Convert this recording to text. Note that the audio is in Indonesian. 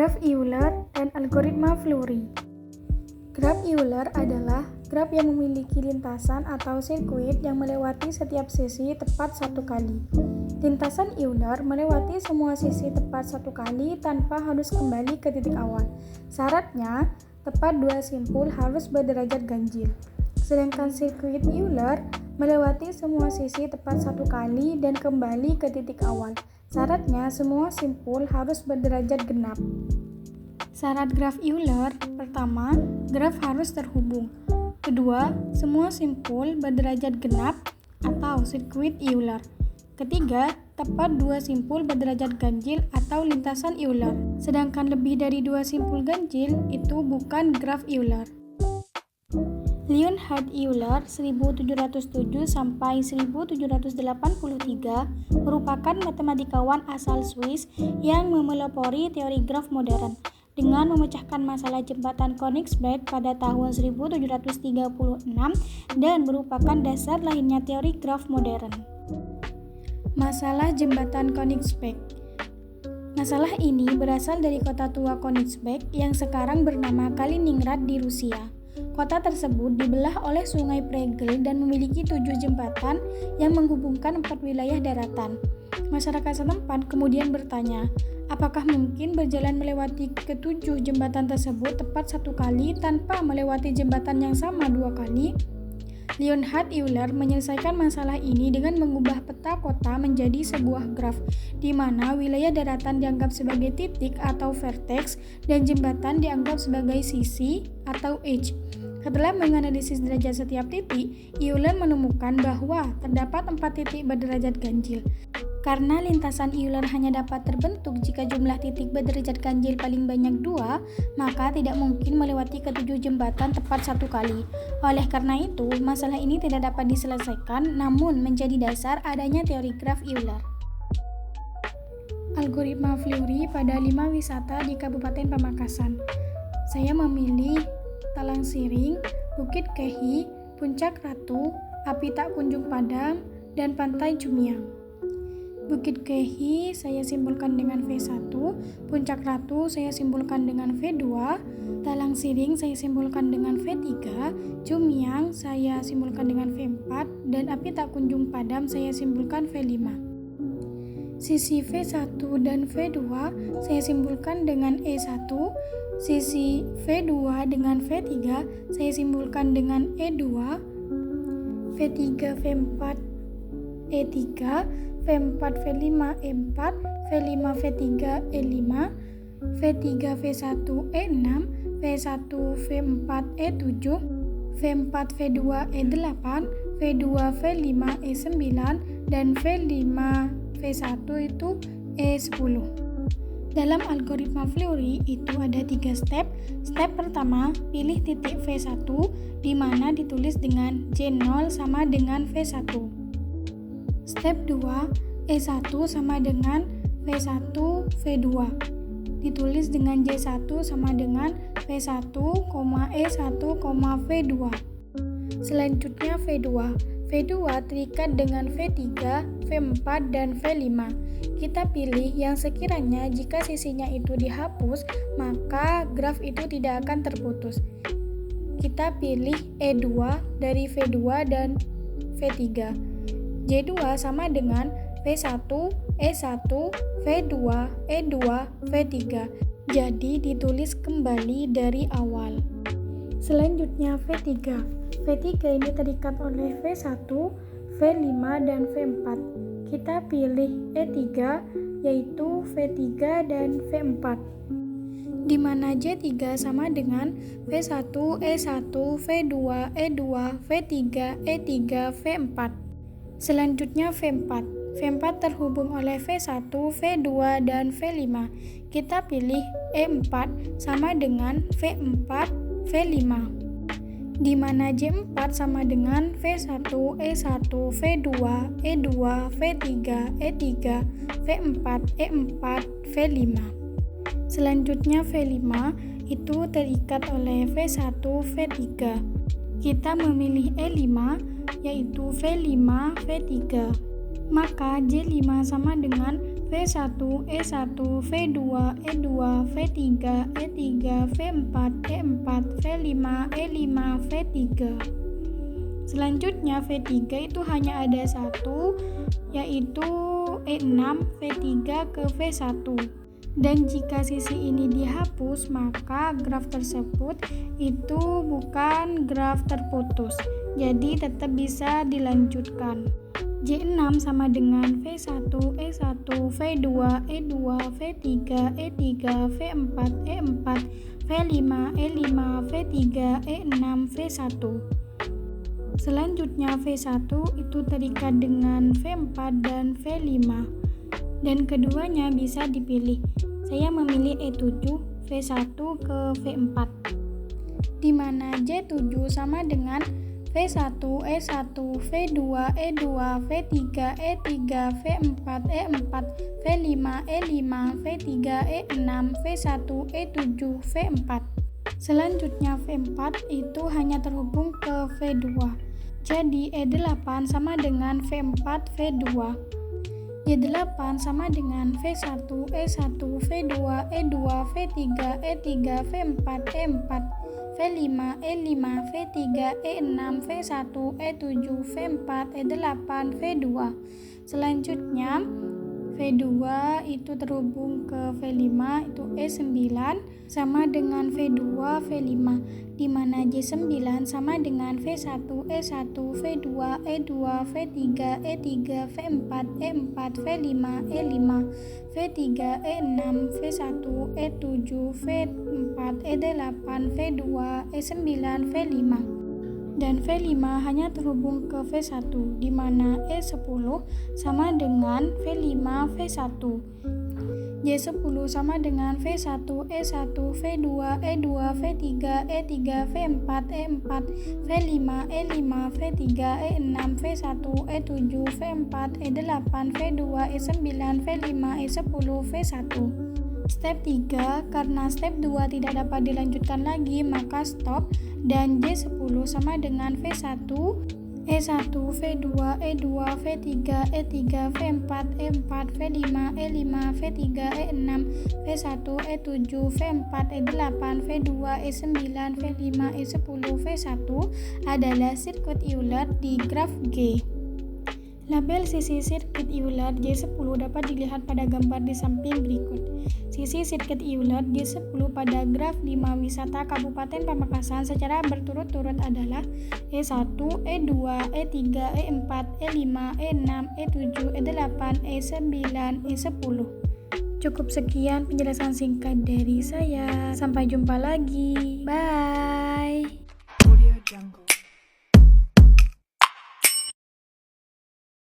Graf Euler dan algoritma Fleury. Graf Euler adalah graf yang memiliki lintasan atau sirkuit yang melewati setiap sisi tepat satu kali. Lintasan Euler melewati semua sisi tepat satu kali tanpa harus kembali ke titik awal. Syaratnya, tepat dua simpul harus berderajat ganjil. Sedangkan sirkuit Euler melewati semua sisi tepat satu kali dan kembali ke titik awal. Syaratnya, semua simpul harus berderajat genap. Syarat graf Euler: pertama, graf harus terhubung. Kedua, semua simpul berderajat genap atau sirkuit Euler. Ketiga, tepat dua simpul berderajat ganjil atau lintasan Euler. Sedangkan lebih dari dua simpul ganjil itu bukan graf Euler. Leonhard Euler 1707 sampai 1783 merupakan matematikawan asal Swiss yang memelopori teori graf modern dengan memecahkan masalah jembatan Königsberg pada tahun 1736 dan merupakan dasar lahirnya teori graf modern. Masalah jembatan Königsberg. Masalah ini berasal dari kota tua Königsberg yang sekarang bernama Kaliningrad di Rusia. Kota tersebut dibelah oleh sungai Pregel dan memiliki 7 jembatan yang menghubungkan 4 wilayah daratan. Masyarakat setempat kemudian bertanya, apakah mungkin berjalan melewati ketujuh jembatan tersebut tepat satu kali tanpa melewati jembatan yang sama dua kali? Leonhard Euler menyelesaikan masalah ini dengan mengubah peta kota menjadi sebuah graf, di mana wilayah daratan dianggap sebagai titik atau vertex dan jembatan dianggap sebagai sisi atau edge. Setelah menganalisis derajat setiap titik, Euler menemukan bahwa terdapat 4 titik berderajat ganjil. Karena lintasan Euler hanya dapat terbentuk jika jumlah titik berderajat ganjil paling banyak 2, maka tidak mungkin melewati ketujuh jembatan tepat satu kali. Oleh karena itu, masalah ini tidak dapat diselesaikan, namun menjadi dasar adanya teori graf Euler. Algoritma Fleury pada 5 wisata di Kabupaten Pamekasan. Saya memilih Talang Siring, Bukit Kehi, Puncak Ratu, Api Tak Kunjung Padam, dan Pantai Jumiang. Bukit Kehi saya simpulkan dengan V1, Puncak Ratu saya simpulkan dengan V2, Talang Siring saya simpulkan dengan V3, Jumiang saya simpulkan dengan V4, dan Api Tak Kunjung Padam saya simpulkan V5. Sisi V1 dan V2 saya simpulkan dengan E1, sisi V2 dengan V3 saya simpulkan dengan E2, V3 V4 E3, V4 V5 E4, V5 V3 E5, V3 V1 E6, V1 V4 E7, V4 V2 E8, V2 V5 E9, dan V5 V1 itu E10. Dalam algoritma Fleury itu ada 3 step. Step pertama, pilih titik V1 di mana ditulis dengan J0 sama dengan V1. Step 2, E1 sama dengan V1 V2. Ditulis dengan J1 sama dengan V1, E1, V2. Selanjutnya V2. V2 terikat dengan V3, V4, dan V5. Kita pilih yang sekiranya jika sisinya itu dihapus, maka graf itu tidak akan terputus. Kita pilih E2 dari V2 dan V3. J2 sama dengan V1, E1, V2, E2, V3. Jadi ditulis kembali dari awal. Selanjutnya V3. V3 ini terikat oleh V1, V5, dan V4. Kita pilih E3 yaitu V3 dan V4. Di mana J3 sama dengan V1, E1, V2, E2, V3, E3, V4. Selanjutnya V4. V4 terhubung oleh V1, V2, dan V5. Kita pilih E4 sama dengan V4, V5. Di mana J4 sama dengan V1, E1, V2, E2, V3, E3, V4, E4, V5. Selanjutnya V5 itu terikat oleh V1, V3. Kita memilih E5 yaitu V5, V3. Maka J5 sama dengan V1, E1, V2, E2, V3, E3, V4, E4, V5, E5, V3. Selanjutnya V3 itu hanya ada satu, yaitu E6, V3 ke V1. Dan jika sisi ini dihapus, maka graf tersebut itu bukan graf terputus, jadi tetap bisa dilanjutkan. J6 sama dengan V1, E1, V2, E2, V3, E3, V4, E4, V5, E5, V3, E6, V1. Selanjutnya V1 itu terikat dengan V4 dan V5, dan keduanya bisa dipilih. Saya memilih E7, V1 ke V4, di mana J7 sama dengan V1, E1, V2, E2, V3, E3, V4, E4, V5, E5, V3, E6, V1, E7, V4. Selanjutnya V4 itu hanya terhubung ke V2. Jadi E8 sama dengan V4, V2. Y8 sama dengan V1, E1, V2, E2, V3, E3, V4, E4, V5, E5, V3, E6, V1, E7, V4, E8, V2. Selanjutnya V2 itu terhubung ke V5, itu E9 sama dengan V2, V5, di mana J9 sama dengan V1, E1, V2, E2, V3, E3, V4, E4, V5, E5, V3, E6, V1, E7, V4, E8, V2, E9, V5. Dan V5 hanya terhubung ke V1, di mana E10 sama dengan V5, V1. Y10 sama dengan V1, E1, V2, E2, V3, E3, V4, E4, V5, E5, V3, E6, V1, E7, V4, E8, V2, E9, V5, E10, V1. Step 3, karena step 2 tidak dapat dilanjutkan lagi, maka stop, dan J10 sama dengan V1, E1, V2, E2, V3, E3, V4, E4, V5, E5, V3, E6, V1, E7, V4, E8, V2, E9, V5, E10, V1 adalah sirkuit Euler di graf G. Label sisi sirkuit Euler J10 dapat dilihat pada gambar di samping berikut. Sisi sirkuit Euler J10 pada graf 5 wisata Kabupaten Pamekasan secara berturut-turut adalah E1, E2, E3, E4, E5, E6, E7, E8, E9, E10. Cukup sekian penjelasan singkat dari saya. Sampai jumpa lagi. Bye.